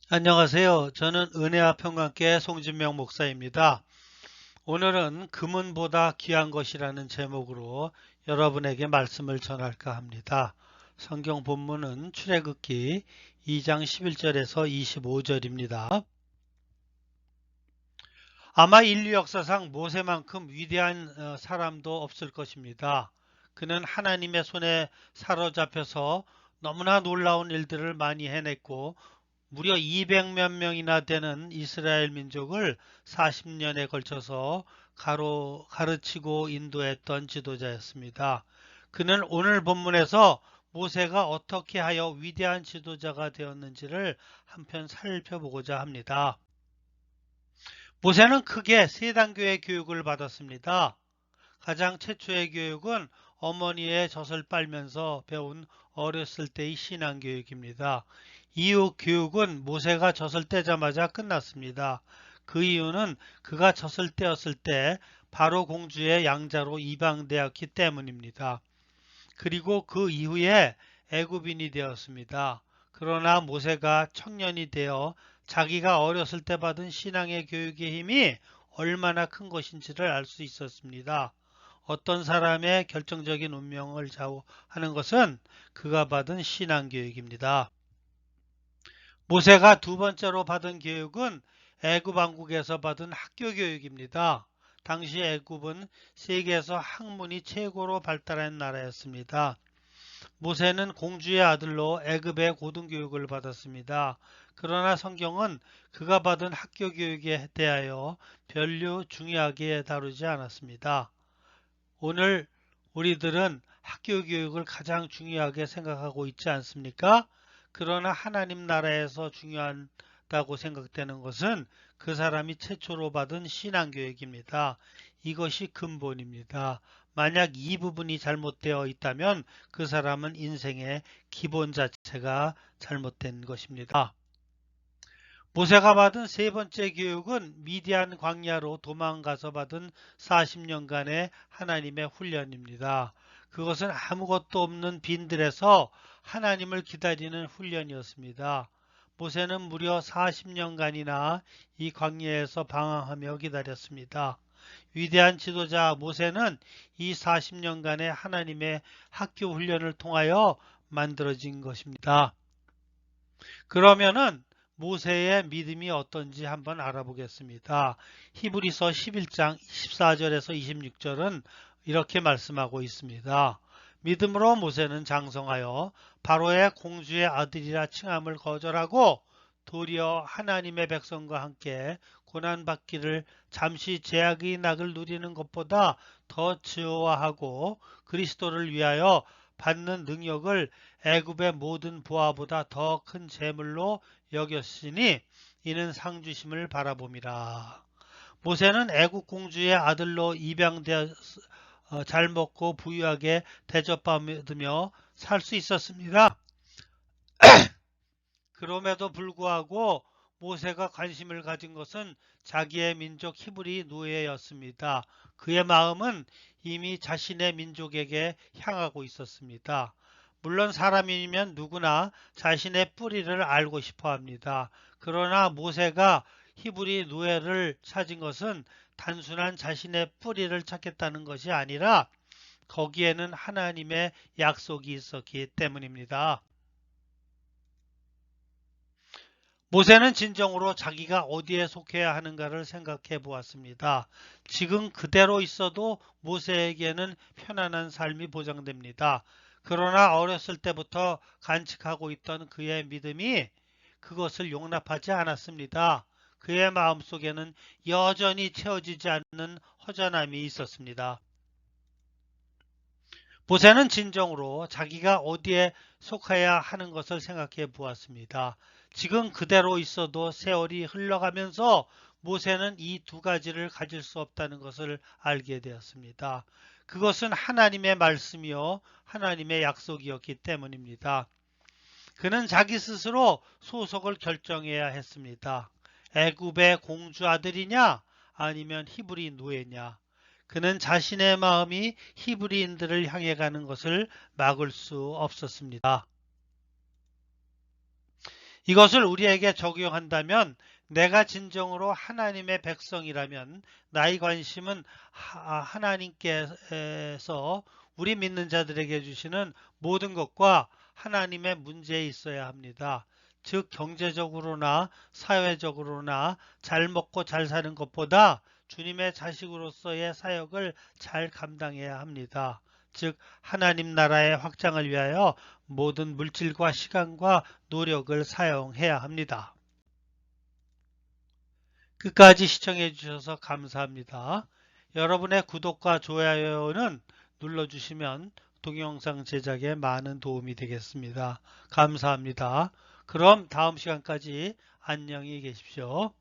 안녕하세요. 저는 은혜와 평강교회 송진명 목사입니다. 오늘은 금은보다 귀한 것이라는 제목으로 여러분에게 말씀을 전할까 합니다. 성경 본문은 출애굽기 2장 11절에서 25절입니다. 아마 인류 역사상 모세만큼 위대한 사람도 없을 것입니다. 그는 하나님의 손에 사로잡혀서 너무나 놀라운 일들을 많이 해냈고 무려 200몇 명이나 되는 이스라엘 민족을 40년에 걸쳐서 가르치고 인도했던 지도자였습니다. 그는 오늘 본문에서 모세가 어떻게 하여 위대한 지도자가 되었는지를 한편 살펴보고자 합니다. 모세는 크게 세 단계의 교육을 받았습니다. 가장 최초의 교육은 어머니의 젖을 빨면서 배운 어렸을 때의 신앙교육입니다. 이후 교육은 모세가 젖을 떼자마자 끝났습니다. 그 이유는 그가 젖을 떼었을 때 바로 공주의 양자로 입양되었기 때문입니다. 그리고 그 이후에 애굽인이 되었습니다. 그러나 모세가 청년이 되어 자기가 어렸을 때 받은 신앙의 교육의 힘이 얼마나 큰 것인지를 알 수 있었습니다. 어떤 사람의 결정적인 운명을 좌우하는 것은 그가 받은 신앙교육입니다. 모세가 두 번째로 받은 교육은 애굽 왕국에서 받은 학교 교육입니다. 당시 애굽은 세계에서 학문이 최고로 발달한 나라였습니다. 모세는 공주의 아들로 애굽의 고등교육을 받았습니다. 그러나 성경은 그가 받은 학교 교육에 대하여 별로 중요하게 다루지 않았습니다. 오늘 우리들은 학교 교육을 가장 중요하게 생각하고 있지 않습니까? 그러나 하나님 나라에서 중요하다고 생각되는 것은 그 사람이 최초로 받은 신앙교육입니다. 이것이 근본입니다. 만약 이 부분이 잘못되어 있다면 그 사람은 인생의 기본 자체가 잘못된 것입니다. 모세가 받은 세 번째 교육은 미디안 광야로 도망가서 받은 40년간의 하나님의 훈련입니다. 그것은 아무것도 없는 빈들에서 하나님을 기다리는 훈련이었습니다. 모세는 무려 40년간이나 이 광야에서 방황하며 기다렸습니다. 위대한 지도자 모세는 이 40년간의 하나님의 학교 훈련을 통하여 만들어진 것입니다. 그러면은 모세의 믿음이 어떤지 한번 알아보겠습니다. 히브리서 11장 14절에서 26절은 이렇게 말씀하고 있습니다. 믿음으로 모세는 장성하여 바로의 공주의 아들이라 칭함을 거절하고 도리어 하나님의 백성과 함께 고난받기를 잠시 제약의 낙을 누리는 것보다 더 즐거워하고 그리스도를 위하여 받는 능력을 애굽의 모든 보화보다 더 큰 재물로 여겼으니 이는 상주심을 바라봄이라. 모세는 애굽 공주의 아들로 입양되어 잘 먹고 부유하게 대접받으며 살 수 있었습니다. 그럼에도 불구하고 모세가 관심을 가진 것은 자기의 민족 히브리 노예였습니다. 그의 마음은 이미 자신의 민족에게 향하고 있었습니다. 물론 사람이면 누구나 자신의 뿌리를 알고 싶어 합니다. 그러나 모세가 히브리 노예를 찾은 것은 단순한 자신의 뿌리를 찾겠다는 것이 아니라 거기에는 하나님의 약속이 있었기 때문입니다. 모세는 진정으로 자기가 어디에 속해야 하는가를 생각해 보았습니다. 지금 그대로 있어도 모세에게는 편안한 삶이 보장됩니다. 그러나 어렸을 때부터 간직하고 있던 그의 믿음이 그것을 용납하지 않았습니다. 그의 마음속에는 여전히 채워지지 않는 허전함이 있었습니다. 모세는 진정으로 자기가 어디에 속해야 하는 것을 생각해 보았습니다. 지금 그대로 있어도 세월이 흘러가면서 모세는 이 두 가지를 가질 수 없다는 것을 알게 되었습니다. 그것은 하나님의 말씀이요 하나님의 약속이었기 때문입니다. 그는 자기 스스로 소속을 결정해야 했습니다. 애굽의 공주 아들이냐 아니면 히브리 노예냐. 그는 자신의 마음이 히브리인들을 향해 가는 것을 막을 수 없었습니다. 이것을 우리에게 적용한다면 내가 진정으로 하나님의 백성이라면 나의 관심은 하나님께서 우리 믿는 자들에게 주시는 모든 것과 하나님의 문제에 있어야 합니다. 즉 경제적으로나 사회적으로나 잘 먹고 잘 사는 것보다 주님의 자식으로서의 사역을 잘 감당해야 합니다. 즉 하나님 나라의 확장을 위하여 모든 물질과 시간과 노력을 사용해야 합니다. 끝까지 시청해 주셔서 감사합니다. 여러분의 구독과 좋아요는 눌러주시면 동영상 제작에 많은 도움이 되겠습니다. 감사합니다. 그럼 다음 시간까지 안녕히 계십시오.